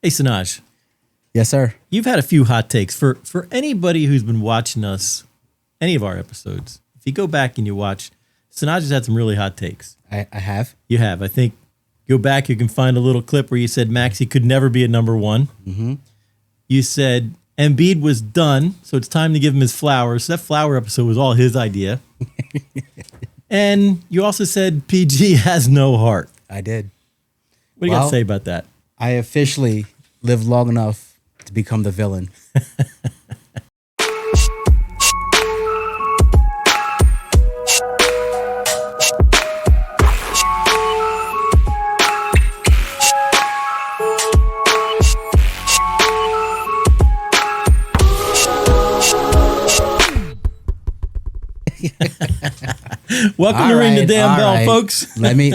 Hey, Sanoj, Yes, sir. you've had a few hot takes. For anybody who's been watching us, any of our episodes, if you go back and you watch, Sanoj has had some really hot takes. I have. You have. I think go back, you can find a little clip where you said Maxey could never be a number one. Mm-hmm. You said Embiid was done, so it's time to give him his flowers. That flower episode was all his idea. And you also said PG has no heart. I did. What do you got to say about that? I officially lived long enough to become the villain. Welcome to Ring the Damn Bell, folks. let me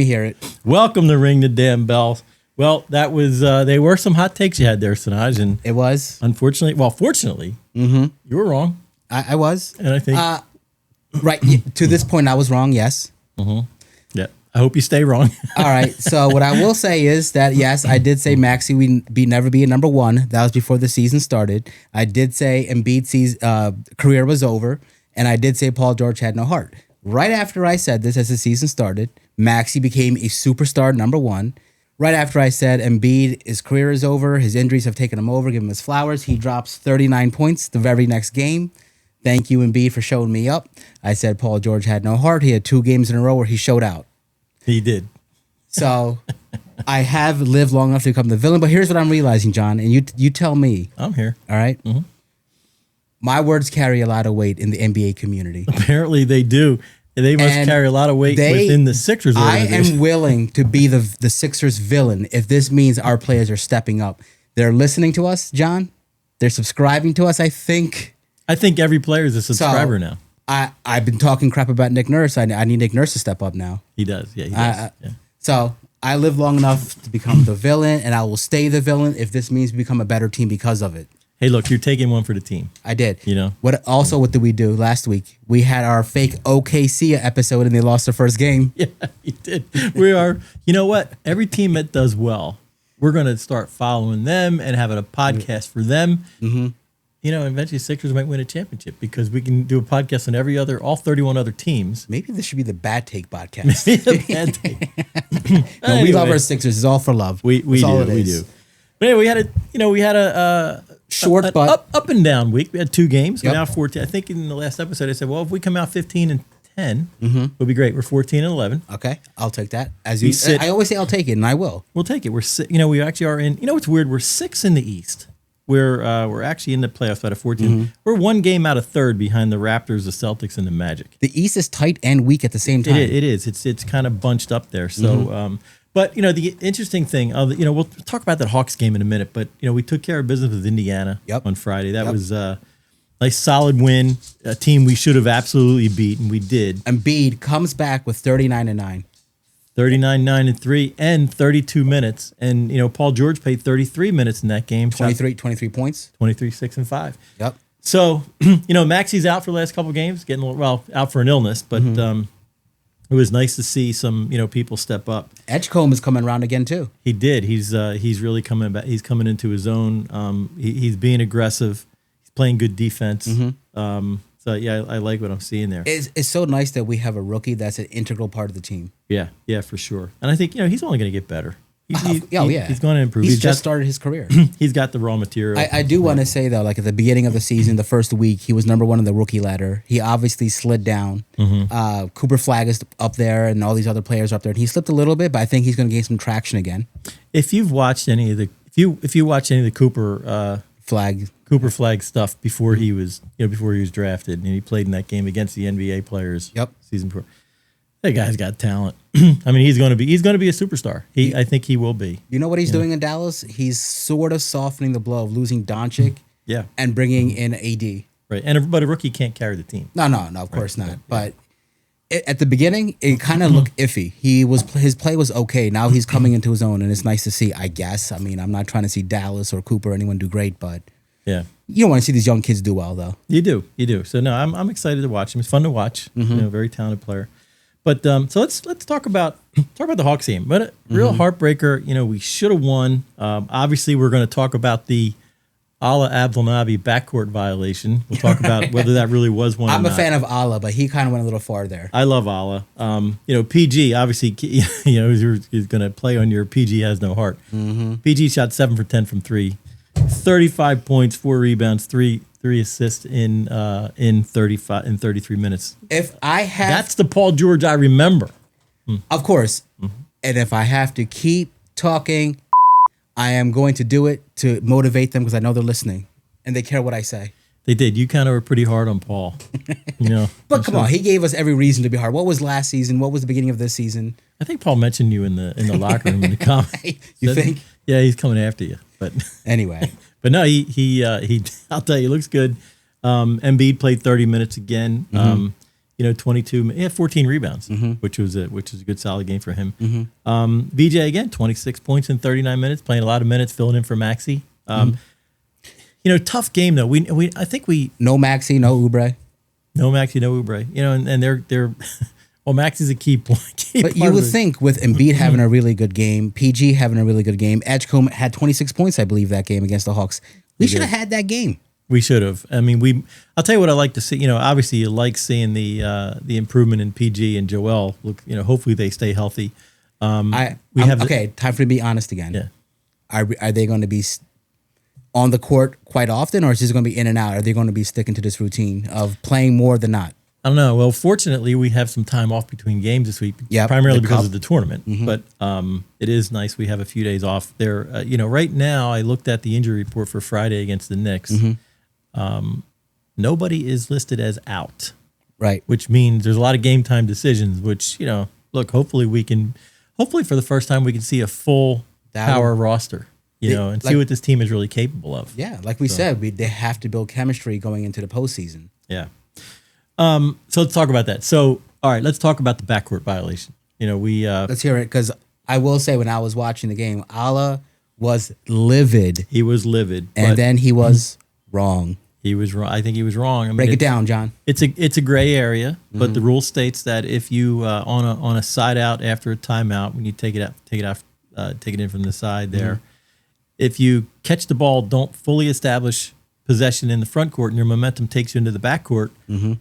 hear it. Welcome to Ring the Damn Bell. Well, that was they were some hot takes you had there, Sanoj, and It was. fortunately, you were wrong, I was. and I think Right. To this point, I was wrong. Yes. yeah, I hope you stay wrong. All right. So what I will say is that yes, I did say Maxey would never be a number one. That was before the season started. I did say Embiid's career was over, and I did say Paul George had no heart. Right after I said this, as the season started, Maxey became a superstar number one. Right after I said Embiid, his career is over, his injuries have taken him over, give him his flowers. He drops 39 points the very next game. Thank you, Embiid, for showing me up. I said Paul George had no heart. He had 2 games in a row where he showed out. He did. So I have lived long enough to become the villain. But here's what I'm realizing, John, and you tell me. I'm here. All right? My words carry a lot of weight in the NBA community. Apparently, they do. They must And carry a lot of weight within the Sixers I organization. am willing to be the Sixers villain if this means our players are stepping up. They're listening to us, John. They're subscribing to us, I think. I think every player is a subscriber now. I've been talking crap about Nick Nurse. I need Nick Nurse to step up now. He does. Yeah, he does. Yeah. So I live long enough to become the villain, and I will stay the villain if this means we become a better team because of it. Hey, look, you're taking one for the team. I did. You know? What did we do last week? We had our fake OKC episode, and they lost their first game. Yeah, he did. We are, you know what? Every team that does well, we're going to start following them and having a podcast for them. Mm-hmm. You know, eventually Sixers might win a championship because we can do a podcast on all 31 other teams. Maybe this should be the Bad Take podcast. Bad take. No, we love our Sixers. It's all for love. We do. But anyway, we had a short but up and down week. We had 2 games. Yep. We're now 14. I think in the last episode I said, well, if we come out 15 and 10, it'll be great. We're 14 and 11. Okay, I'll take that. I always say I'll take it, and I will. We'll take it. We actually are in. You know what's weird? We're 6 in the East. We're actually in the playoffs out of 14. We're 1 game out of 3rd behind the Raptors, the Celtics, and the Magic. The East is tight and weak at the same time. It is. It's kind of bunched up there. So, but the interesting thing, we'll talk about that Hawks game in a minute. But we took care of business with Indiana on Friday. That was a nice solid win. A team we should have absolutely beaten. We did. Embiid comes back with 39-9. 39-9-3 and 32 minutes. And, Paul George played 33 minutes in that game. 23 points. 23, 6, and 5. Yep. So, Maxey's out for the last couple of games, out for an illness. But it was nice to see some, people step up. Edgecombe is coming around again, too. He did. He's really coming back. He's coming into his own. He's being aggressive. He's playing good defense. So, yeah, I like what I'm seeing there. It's so nice that we have a rookie that's an integral part of the team. Yeah, for sure. And I think, he's only going to get better. He's going to improve. He's just started his career. He's got the raw material. I do want to say, though, like at the beginning of the season, the first week, he was number 1 on the rookie ladder. He obviously slid down. Cooper Flagg is up there, and all these other players are up there. And he slipped a little bit, but I think he's going to gain some traction again. If you've watched any of the, if you watch any of the Cooper Flagg stuff before he was drafted, and he played in that game against the NBA players. Season before. That guy's got talent. I mean, he's going to be a superstar. I think he will be. You know what he's doing in Dallas? He's sort of softening the blow of losing Doncic, and bringing in AD. Right, but a rookie can't carry the team. No, of course not. But at the beginning, it kind of looked iffy. His play was okay. Now he's coming into his own, and it's nice to see. I guess. I mean, I'm not trying to see Dallas or Cooper or anyone do great, but you don't want to see these young kids do well, though. You do. So no, I'm excited to watch him. It's fun to watch. Very talented player. But so let's talk about the Hawks game. But a real heartbreaker. We should have won. Obviously, we're going to talk about the Allah Abdelnaby backcourt violation. We'll talk about whether that really was one. I'm or a not. fan of Allah, but he kind of went a little far there. I love Allah. PG obviously, he's going to play on your PG has no heart. PG shot 7 for 10 from 3, 35 points, 4 rebounds, three assists in 33 minutes. That's the Paul George I remember. Of course. And if I have to keep talking, I am going to do it to motivate them because I know they're listening and they care what I say. They did. You kind of were pretty hard on Paul. But come on, he gave us every reason to be hard. What was last season? What was the beginning of this season? I think Paul mentioned you in the locker room in the comments. You think? Yeah, he's coming after you. But anyway. But no, he I'll tell you, he looks good. Embiid played 30 minutes again. 14 rebounds, which was a good solid game for him. VJ again, 26 points in 39 minutes, playing a lot of minutes, filling in for Maxey. Tough game though. I think no Maxey, no Oubre. No Maxey, no Oubre. And they're well, Maxey's a key point. But you would think with Embiid having a really good game, PG having a really good game, Edgecombe had 26 points, I believe, that game against the Hawks. We should have had that game. We should have. I mean, I'll tell you what I like to see. Obviously, you like seeing the improvement in PG and Joel. Look, hopefully they stay healthy. Time for me to be honest again. Yeah. Are they going to be on the court quite often, or is this going to be in and out? Are they going to be sticking to this routine of playing more than not? I don't know. Well, fortunately, we have some time off between games this week, primarily because of the tournament. But it is nice we have a few days off there. Right now, I looked at the injury report for Friday against the Knicks. Nobody is listed as out, right? Which means there's a lot of game time decisions. Which look, hopefully for the first time we can see a full power roster, and see what this team is really capable of. Yeah, like we said, they have to build chemistry going into the postseason. Yeah. So let's talk about that. So all right, let's talk about the backcourt violation. Let's hear it because I will say when I was watching the game, Allah was livid. He was livid, and then he was wrong. He was wrong. I think he was wrong. I mean, break it down, John. It's a gray area, but the rule states that if you on a side out after a timeout, when you take it in from the side there, if you catch the ball, don't fully establish possession in the front court, and your momentum takes you into the backcourt,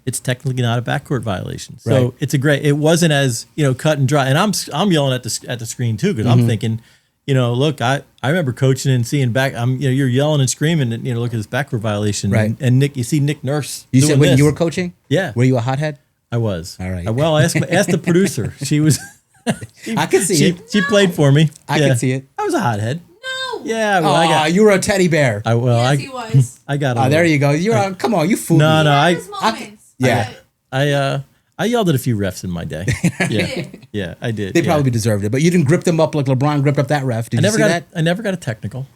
it's technically not a backcourt violation. So it's a gray. It wasn't as cut and dry. And I'm yelling at the screen too because I'm thinking. Look, I remember coaching and seeing back. You're yelling and screaming. And, look at this backcourt violation. Right. And Nick, you see Nick Nurse. You said when you were coaching. Yeah. Were you a hothead? I was. All right. Well, I asked the producer. She was. I can see it. She played for me. I can see it. I was a hothead. No. Yeah. Well, you were a teddy bear. He was. I got. There you go. Come on, you fooled me. No. I yelled at a few refs in my day. Yeah, I did. They probably deserved it, but you didn't grip them up like LeBron gripped up that ref. Did you see that? I never got a technical.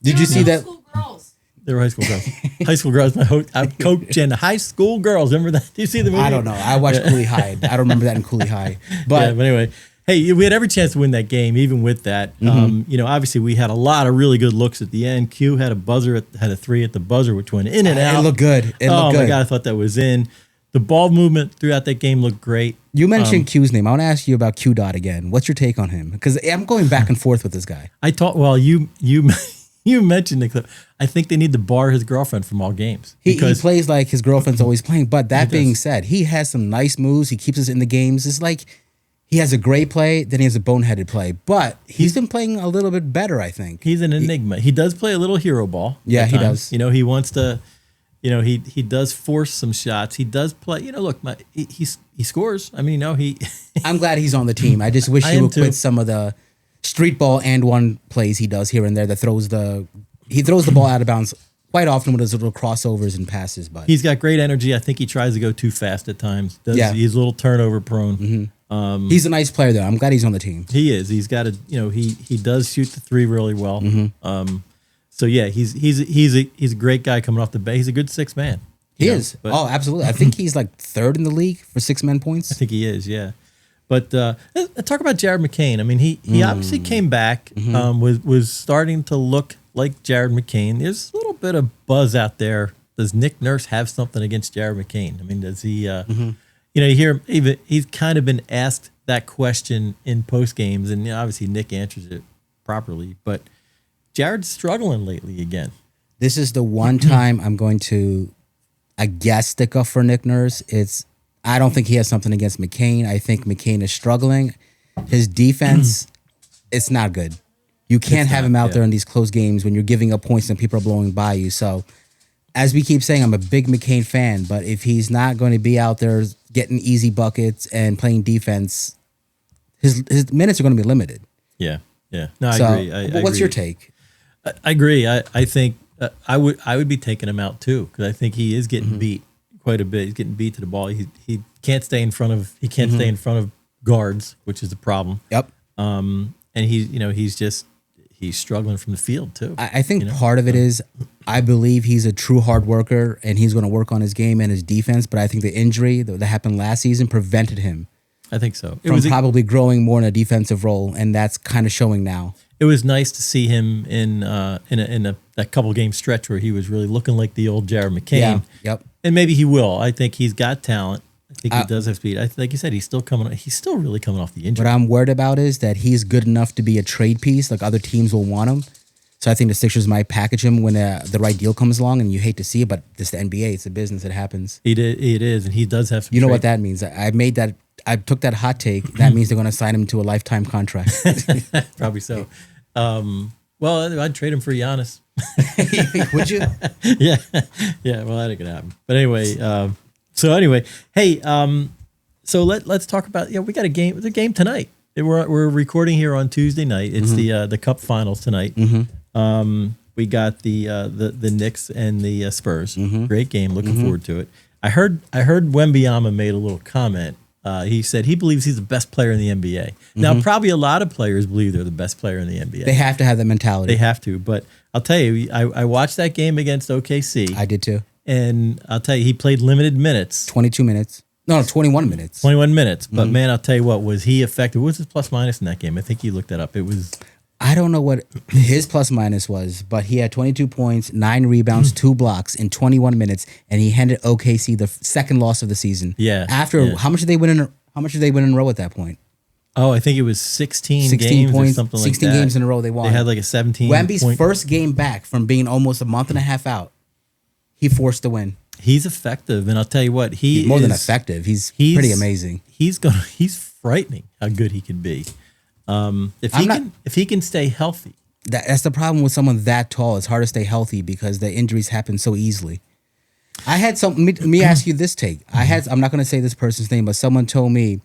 Did you see that? School girls. They were high school girls. High school girls. I'm coaching high school girls. Remember that? Do you see the movie? I don't know. I watched Cooley High. I don't remember that in Cooley High. But anyway, hey, we had every chance to win that game, even with that. Obviously we had a lot of really good looks at the end. Q had a 3 at the buzzer, which went in and out. It looked good. My God, I thought that was in. The ball movement throughout that game looked great. You mentioned Q's name. I want to ask you about Q Dot again. What's your take on him? Because I'm going back and forth with this guy. You mentioned the clip. I think they need to bar his girlfriend from all games. He plays like his girlfriend's always playing. But that being said, he has some nice moves. He keeps us in the games. It's like he has a great play, then he has a boneheaded play. But he's been playing a little bit better, I think. He's an enigma. He does play a little hero ball. Yeah, he does. He wants to... he does force some shots. He does play. Look, he scores. I mean, he. I'm glad he's on the team. I just wish he would quit some of the street ball and one plays he does here and there that throws the ball out of bounds quite often with his little crossovers and passes. But he's got great energy. I think he tries to go too fast at times. He's a little turnover prone. He's a nice player though. I'm glad he's on the team. He is. He's got he does shoot the 3 really well. So yeah, he's a great guy coming off the bench. He's a good 6 man. He is. Absolutely. I think he's like 3rd in the league for 6 man points. I think he is. Yeah. But let's talk about Jared McCain. I mean, he obviously came back. Was starting to look like Jared McCain. There's a little bit of buzz out there. Does Nick Nurse have something against Jared McCain? I mean, does he? you hear him, even he's kind of been asked that question in post games, and obviously Nick answers it properly. But Jared's struggling lately again. This is the one time I'm going to, I guess, stick up for Nick Nurse. I don't think he has something against McCain. I think McCain is struggling. His defense, it's not good. You can't have him out there in these close games when you're giving up points and people are blowing by you. So, as we keep saying, I'm a big McCain fan, but if he's not going to be out there getting easy buckets and playing defense, his minutes are going to be limited. Yeah. No, I agree. What's your take? I agree. I think I would be taking him out too, because I think he is getting beat quite a bit. He's getting beat to the ball. He can't stay in front of stay in front of guards, which is the problem. Yep. And he's struggling from the field too. I think part of it is I believe he's a true hard worker and he's going to work on his game and his defense. But I think the injury that happened last season prevented him. I think so. From probably growing more in a defensive role, and that's kind of showing now. It was nice to see him in that couple game stretch where he was really looking like the old Jared McCain. Yeah. Yep. And maybe he will. I think he's got talent. I think he does have speed. Like you said, he's still really coming off the injury. What I'm worried about is that he's good enough to be a trade piece. Like other teams will want him. So I think the Sixers might package him when the right deal comes along, and you hate to see it, but this is the NBA. It's a business. It happens. It is, and he does have some. You know what that means? I took that hot take. That means they're going to sign him to a lifetime contract. Probably so. Well, I'd trade him for Giannis. Would you? Yeah. Well, that ain't gonna happen. But anyway, hey, so let's talk about. We got a game. It's a game tonight. We're recording here on Tuesday night. It's the Cup Finals tonight. We got the Knicks and the Spurs. Great game. Looking forward to it. I heard Wembanyama made a little comment. He said he believes he's the best player in the NBA. Now, probably a lot of players believe they're the best player in the NBA. They have to have that mentality. They have to. But I'll tell you, I watched that game against OKC. I did too. And I'll tell you, he played limited minutes. 22 minutes. No, 21 minutes. 21 minutes. But man, I'll tell you what, was he effective? What was his plus minus in that game? I think you looked that up. It was... I don't know what his plus minus was, but he had 22 points, 9 rebounds, 2 blocks in 21 minutes, and he handed OKC the second loss of the season. Yeah. How much did they win in a row at that point? Oh, I think it was 16 games points, or something like that. 16 games in a row they won. They had like a 17 Wemby's first game back from being almost a month and a half out, he forced the win. He's effective, and I'll tell you what, he's more than effective. He's pretty amazing. He's frightening how good he can be. If he can stay healthy. That's the problem with someone that tall. It's hard to stay healthy because the injuries happen so easily. I had let me ask you this take. I'm not going to say this person's name, but someone told me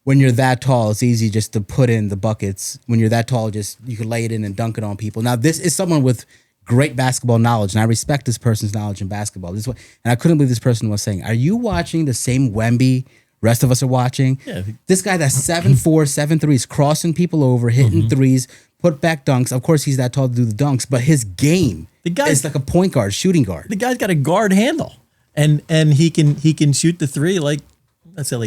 when you're that tall, it's easy just to put in the buckets. When you're that tall, you can lay it in and dunk it on people. Now, this is someone with great basketball knowledge, and I respect this person's knowledge in basketball. And I couldn't believe this person was saying, are you watching the same Wemby rest of us are watching? Yeah. This guy that's 7'4", 7'3", is crossing people over, hitting threes, put back dunks. Of course, he's that tall to do the dunks, but his game is like a point guard, shooting guard. The guy's got a guard handle, and he can shoot the three like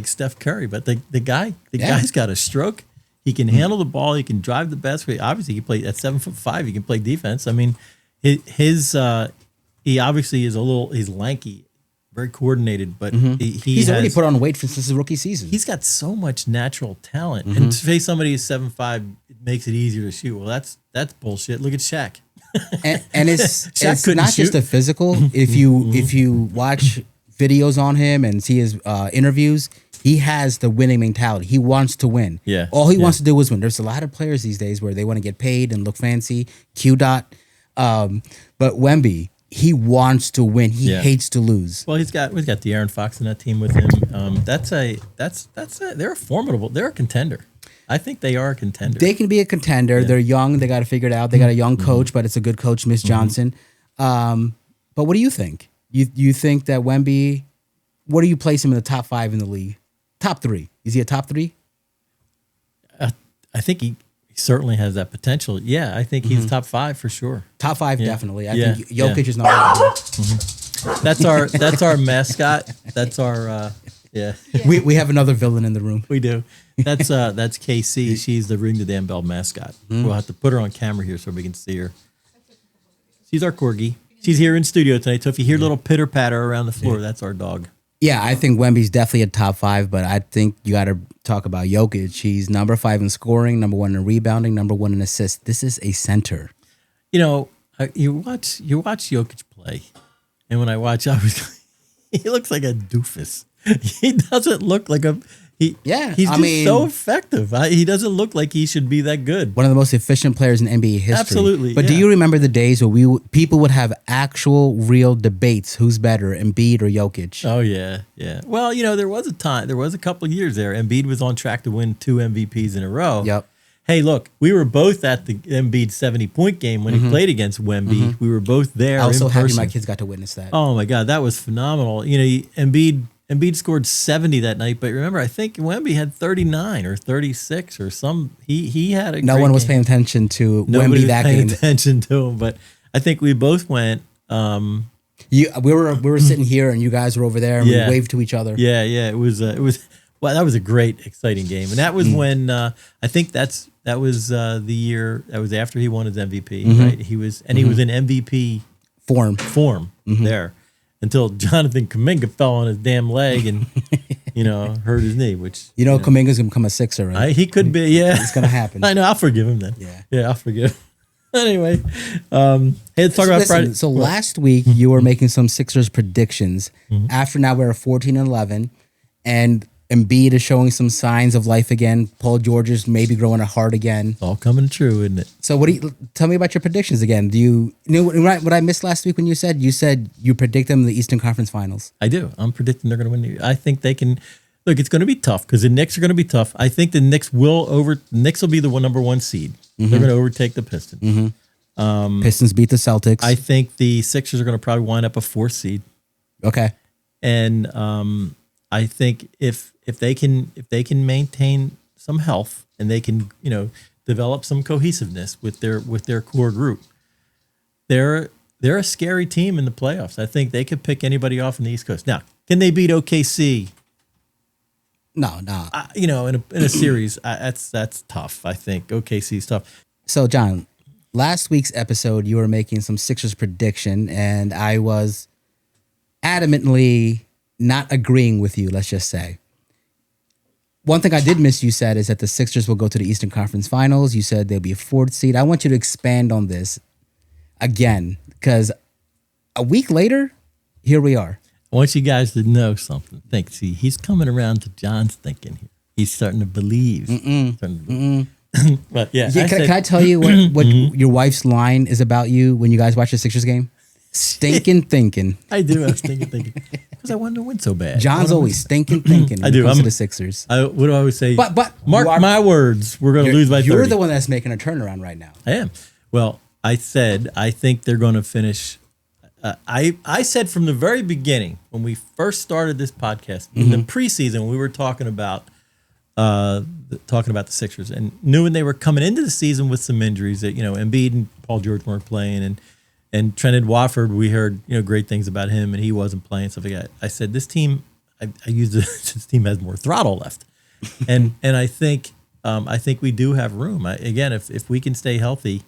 Steph Curry. But the guy's got a stroke. He can handle the ball. He can drive the basket. Obviously, he play at 7'5". He can play defense. I mean, he obviously is he's lanky, very coordinated, but he's already put on weight since his rookie season. He's got so much natural talent, and to face somebody who's 7'5", it makes it easier to shoot. Well, that's bullshit. Look at Shaq. and it's not just a physical. If you watch videos on him and see his interviews, he has the winning mentality. He wants to win. Yeah. All he wants to do is win. There's a lot of players these days where they want to get paid and look fancy. Q dot. But Wemby, he wants to win. He hates to lose. Well, we've got De'Aaron Fox in that team with him. They're formidable. They're a contender. I think they are a contender. They can be a contender. Yeah. They're young. They got to figure it out. They got a young coach, but it's a good coach, Miss Johnson. But what do you think? You think that Wemby? What do you place him in the top 5 in the league? Top 3? Is he a top 3? I think he certainly has that potential. Yeah, I think he's top 5 for sure. Top 5, definitely. I think Jokic is not. That's our mascot. That's our We have another villain in the room. We do. That's KC. She's the Ring the Damn Bell mascot. We'll have to put her on camera here so we can see her. She's our corgi. She's here in studio tonight. So if you hear a little pitter patter around the floor, that's our dog. Yeah, I think Wemby's definitely a top 5, but I think you got to talk about Jokic. He's number 5 in scoring, number 1 in rebounding, number 1 in assists. This is a center. You know, you watch Jokic play, and when I watch, he looks like a doofus. He doesn't look like a. He's just so effective. He doesn't look like he should be that good. One of the most efficient players in NBA history. Absolutely. But do you remember the days where people would have actual, real debates? Who's better, Embiid or Jokic? Oh yeah, yeah. Well, there was a couple of years there. Embiid was on track to win 2 MVPs in a row. Yep. Hey, look, we were both at the Embiid 70-point game when he played against Wemby. We were both there. I was so happy person. my kids got to witness that. Oh my God, that was phenomenal. Embiid scored 70 that night, but remember, I think Wemby had 39 or 36 or some. He had a. No one was paying attention to Wemby that game. Nobody was paying attention to him, but I think we both went. We were sitting here and you guys were over there and we waved to each other. Yeah. It was. Well, that was a great, exciting game, and that was when I think that was the year that was after he won his MVP. Right? He was in MVP form there. Until Jonathan Kuminga fell on his damn leg and, hurt his knee, which... Kuminga's going to become a Sixer, right? He could be, yeah. It's going to happen. I know, I'll forgive him then. Yeah, I'll forgive him. Anyway, hey, let's talk about Friday. So last week, you were making some Sixers predictions. After now, we're 14-11, and Embiid is showing some signs of life again. Paul George is maybe growing a heart again. It's all coming true, isn't it? So tell me about your predictions again. Do you know what I missed last week when you said you predict them in the Eastern Conference Finals? I do. I'm predicting they're going to win. I think they can. Look, it's going to be tough because the Knicks are going to be tough. I think the Knicks will be the number 1 seed. They're going to overtake the Pistons. Pistons beat the Celtics. I think the Sixers are going to probably wind up a 4th seed. Okay. And I think if they can maintain some health and they can develop some cohesiveness with their core group, they're a scary team in the playoffs. I think they could pick anybody off in the East Coast. Now, can they beat OKC? No. In a series, that's tough. I think OKC's tough. So, John, last week's episode, you were making some Sixers prediction, and I was adamantly not agreeing with you, let's just say. One thing I did miss you said is that the Sixers will go to the Eastern Conference Finals. You said they'll be a 4th seed. I want you to expand on this again, because a week later, here we are. I want you guys to know something. See, he's coming around to John's thinking here. He's starting to believe. But can I tell you what your wife's line is about you when you guys watch the Sixers game? Stinking thinking. I do. I was thinking because I wanted to win so bad. John's always stinking thinking. I do. I'm to the Sixers. What do I always say? But mark my words. We're going to lose by 30. You're the one that's making a turnaround right now. I am. Well, I said I think they're going to finish. I said from the very beginning when we first started this podcast in the preseason, we were talking about the Sixers and knew when they were coming into the season with some injuries that Embiid and Paul George weren't playing and Trendon Watford, we heard great things about him and he wasn't playing, stuff like that. I said this team, I used this team has more throttle left, and I think we do have room. Again, if we can stay healthy,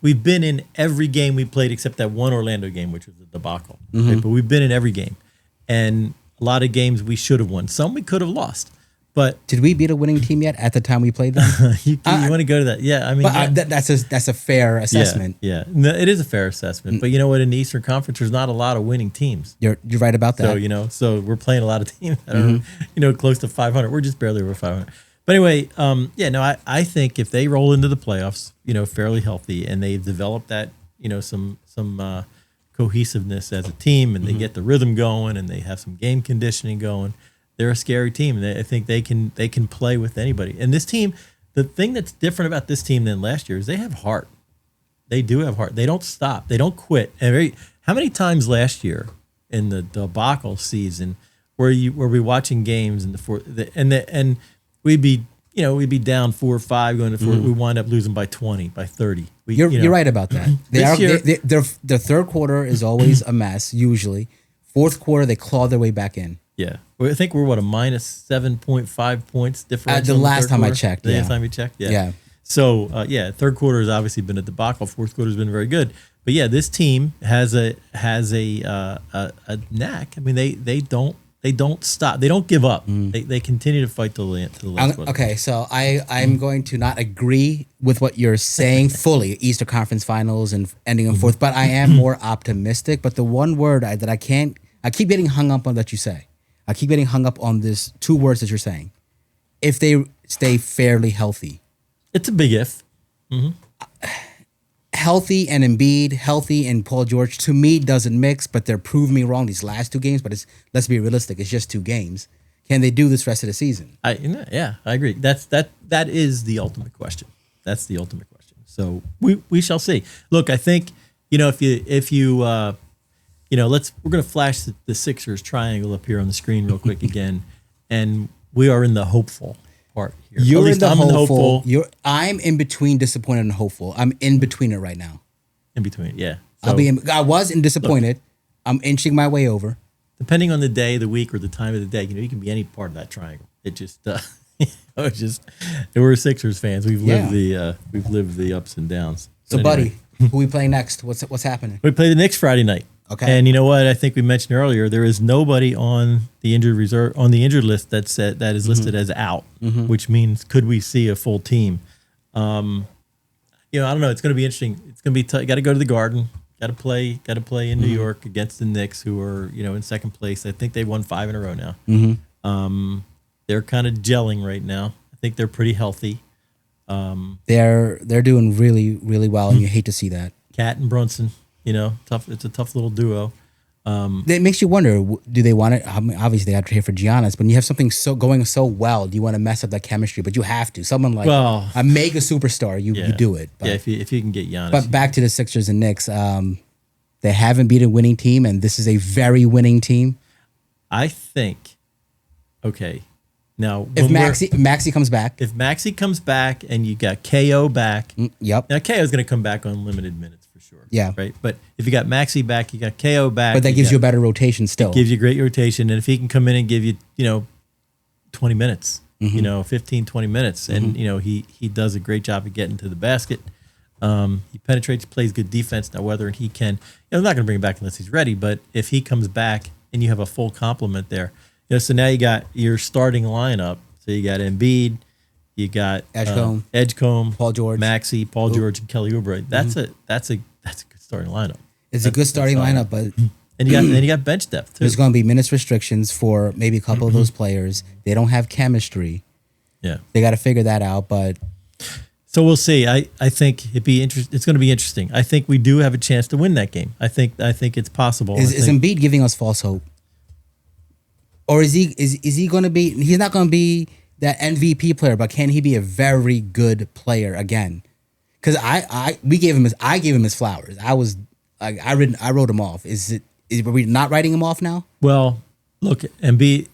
we've been in every game we played except that one Orlando game, which was a debacle. Right? But we've been in every game, and a lot of games we should have won. Some we could have lost. But did we beat a winning team yet at the time we played them? you want to go to that? Yeah, I mean, that's a fair assessment. Yeah, no, it is a fair assessment. But you know what? In the Eastern Conference, there's not a lot of winning teams. You're right about that. So so we're playing a lot of teams that are close to 500. We're just barely over 500. But anyway, I think if they roll into the playoffs, fairly healthy, and they've developed that, some cohesiveness as a team, and they get the rhythm going, and they have some game conditioning going. They're a scary team. I think they can play with anybody. And this team, the thing that's different about this team than last year is they have heart. They do have heart. They don't stop. They don't quit. And how many times last year in the debacle season were we watching games in the fourth and we'd be down 4 or 5 going to 4. We wind up losing by 20, by 30. You're right about that. Their third quarter is always a mess. Usually, fourth quarter they claw their way back in. Yeah, I think we're a minus 7.5 points difference. The last time I checked. The last time you checked. Yeah. So third quarter has obviously been a debacle. Fourth quarter has been very good. But yeah, this team has a knack. I mean, they they don't stop. They don't give up. They continue to fight till the last one. Okay, so I'm going to not agree with what you're saying fully, Easter Conference Finals and ending in fourth, but I am more optimistic. But the one word I keep getting hung up on that you say. I keep getting hung up on this two words that you're saying. If they stay fairly healthy. It's a big if. Healthy and Embiid, healthy and Paul George, to me doesn't mix, but they're proving me wrong these last two games. But let's be realistic, it's just 2 games. Can they do this rest of the season? I agree. That is the ultimate question. That's the ultimate question. So we shall see. Look, I think if you we're gonna flash the Sixers triangle up here on the screen real quick again, and we are in the hopeful part here. You're in the hopeful. I'm in between disappointed and hopeful. I'm in between it right now. In between, yeah. So, I was in disappointed. Look, I'm inching my way over. Depending on the day, the week, or the time of the day, you can be any part of that triangle. It just, we're Sixers fans. We've lived the ups and downs. So, anyway. Buddy, who we play next? What's happening? We play the Knicks Friday night. Okay. And you know what? I think we mentioned earlier, there is nobody on the injured list that is listed as out, which means could we see a full team? I don't know. It's going to be interesting. It's going to be got to go to the Garden. Got to play in New York against the Knicks, who are in second place. I think they've won 5 in a row now. They're kind of gelling right now. I think they're pretty healthy. They're doing really, really well, and you hate to see that. Cat and Brunson. Tough. It's a tough little duo. It makes you wonder: do they want it? I mean, obviously, they got to trade for Giannis, but when you have something going so well, do you want to mess up that chemistry? But you have to. Someone like a mega superstar, you do it. But, if you can get Giannis. But back to the Sixers and Knicks, they haven't beat a winning team, and this is a very winning team. I think. Okay, now if Maxey comes back, and you got KO back, yep. Now KO is going to come back on limited minutes. Sure. Yeah. Right. But if you got Maxey back, you got KO back. But that gives you a better rotation still. It gives you great rotation. And if he can come in and give you, 20 minutes, 15, 20 minutes, and, he does a great job of getting to the basket. He penetrates, plays good defense. Now, whether he can, I'm not going to bring him back unless he's ready. But if he comes back and you have a full complement there, so now you got your starting lineup. So you got Embiid. You got Edgecombe, Paul George, Maxey, Paul George, and Kelly Oubre. That's a good starting lineup. It's a good starting lineup, but and you got bench depth too. There's going to be minutes restrictions for maybe a couple of those players. They don't have chemistry. Yeah, they got to figure that out. But so we'll see. I think it's going to be interesting. I think we do have a chance to win that game. I think it's possible. Is Embiid giving us false hope, or is he going to be? He's not going to be that MVP player, but can he be a very good player again? Because I gave him his flowers. I wrote him off. Are we not writing him off now? Well, look, Embiid.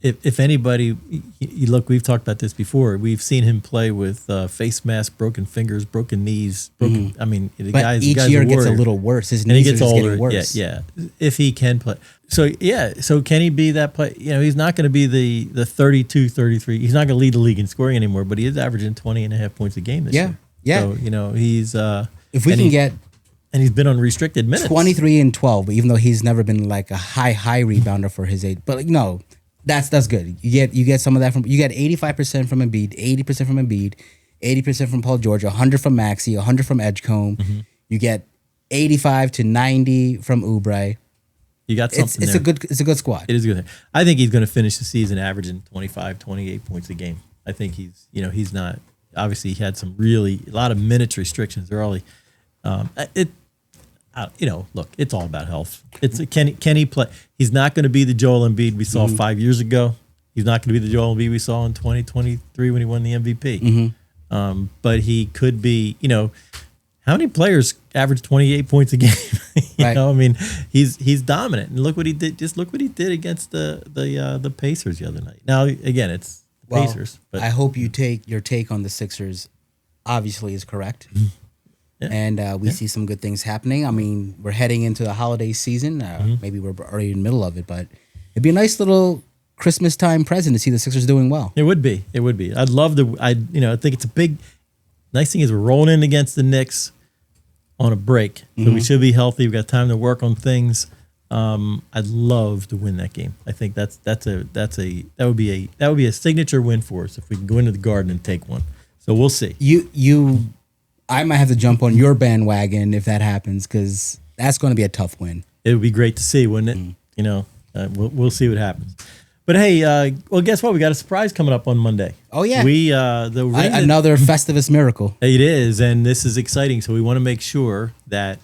If anybody, look, we've talked about this before. We've seen him play with face mask, broken fingers, broken knees, broken. I mean, the guy's each year gets a little worse. His knees are just getting worse. Yeah. If he can play, so can he be that play? He's not going to be the 32, 33. He's not going to lead the league in scoring anymore, but he is averaging 20.5 points a game this year. Yeah. So he's if we can get. And he's been on restricted minutes. 23 and 12, but even though he's never been like a high rebounder for his age, but no. That's good. You get some of that you get 85% from Embiid, 80% from Embiid, 80% from Paul George, 100 from Maxey, 100 from Edgecombe. You get 85 to 90 from Oubre. You got something. It's a good squad. It is good. I think he's going to finish the season averaging 25, 28 points a game. I think he's not. Obviously, he had a lot of minutes restrictions early. Look, it's all about health. It's can he play? He's not going to be the Joel Embiid we saw 5 years ago. He's not going to be the Joel Embiid we saw in 2023 when he won the MVP. But he could be. How many players average 28 points a game? I mean, he's dominant. And look what he did. Just look what he did against the Pacers the other night. Now again, it's the Pacers. But I hope your take on the Sixers obviously is correct. Yeah. And we see some good things happening. I mean, we're heading into the holiday season. Maybe we're already in the middle of it, but it'd be a nice little Christmas time present to see the Sixers doing well. It would be. I'd love to. I think it's a big, nice thing is we're rolling in against the Knicks on a break, so we should be healthy. We've got time to work on things. I'd love to win that game. I think that would be a signature win for us if we can go into the Garden and take one. So we'll see. I might have to jump on your bandwagon if that happens, because that's going to be a tough win. It would be great to see, wouldn't it? We'll see what happens. But hey, well, guess what? We got a surprise coming up on Monday. Oh yeah, another Festivus miracle. It is, and this is exciting. So we want to make sure that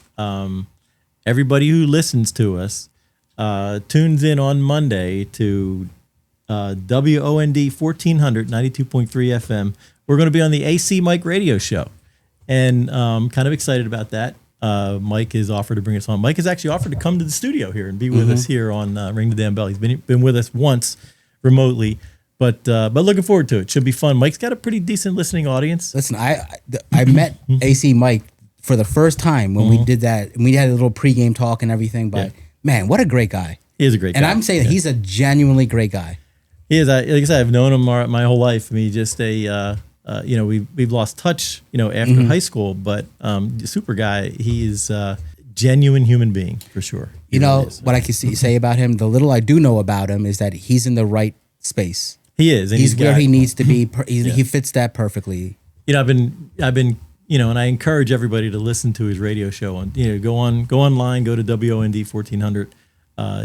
everybody who listens to us tunes in on Monday to WOND 1400 92.3 FM. We're going to be on the AC Mike radio show, and kind of excited about that. Mike has offered to bring us on. Mike has actually offered to come to the studio here and be with us here on Ring the Damn Bell. He's been with us once remotely, but looking forward to it. Should be fun. Mike's got a pretty decent listening audience. Listen, I met AC Mike for the first time when we did that. And we had a little pregame talk and everything. But man, what a great guy! He is a great guy, and I'm saying that he's a genuinely great guy. He is. Like I said, I've known him my whole life. I mean, just we've lost touch, after high school, but super guy. He is a genuine human being for sure. What I can say about him, the little I do know about him is that he's in the right space. He is. And he's where he needs to be. He fits that perfectly. I've been, and I encourage everybody to listen to his radio show go online, go to WOND 1400.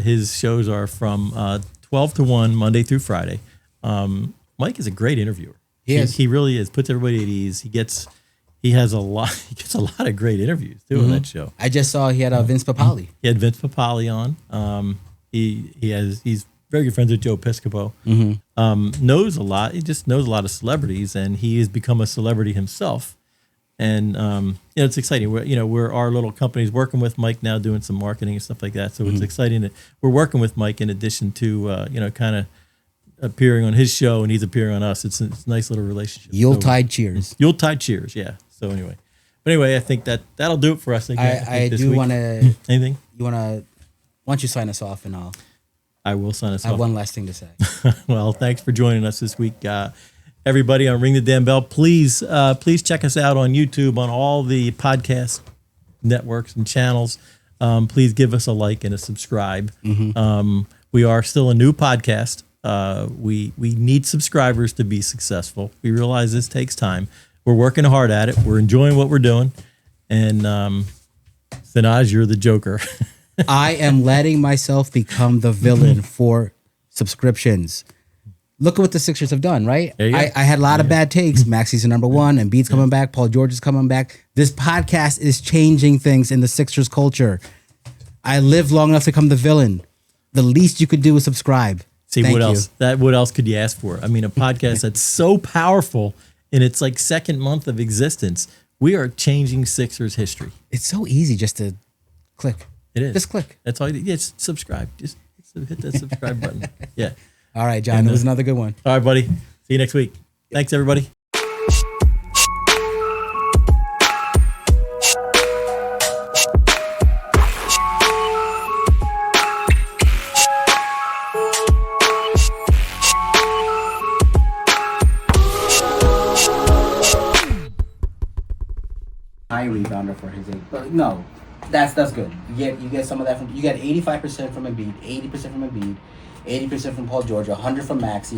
His shows are from 12 to 1 Monday through Friday. Mike is a great interviewer. He really is. Puts everybody at ease. He gets a lot of great interviews too on that show. I just saw he had Vince Papale. He had Vince Papale on. He's very good friends with Joe Piscopo. Knows a lot. He just knows a lot of celebrities, and he has become a celebrity himself. And it's exciting. We're our little company's working with Mike now, doing some marketing and stuff like that. So it's exciting that we're working with Mike in addition to kind of appearing on his show, and he's appearing on us. It's a nice little relationship. Yuletide cheers. Yuletide cheers, yeah. So anyway, I think that'll do it for us. I do want to. Anything? Why don't you sign us off, and I will sign us off. I have one last thing to say. Well, thanks for joining us this week, everybody on Ring the Damn Bell. Please check us out on YouTube, on all the podcast networks and channels. Please give us a like and a subscribe. We are still a new podcast. We need subscribers to be successful. We realize this takes time. We're working hard at it. We're enjoying what we're doing. And Sanoj, you're the Joker. I am letting myself become the villain for subscriptions. Look at what the Sixers have done, right? I had a lot of bad takes. Maxey's number one, Embiid's coming back, Paul George is coming back. This podcast is changing things in the Sixers culture. I lived long enough to become the villain. The least you could do is subscribe. See, Thank what you. else? What else could you ask for? I mean, a podcast that's so powerful in its second month of existence. We are changing Sixers history. It's so easy just to click. It is. Just click. That's all you do. Yeah, just subscribe. Just hit that subscribe button. Yeah. All right, John. That was another good one. All right, buddy. See you next week. Thanks, everybody. High rebounder for his age, but no, that's good. You get some of that from. You get 85% from Embiid, 80% from Embiid, 80% from Paul George, 100 from Maxey.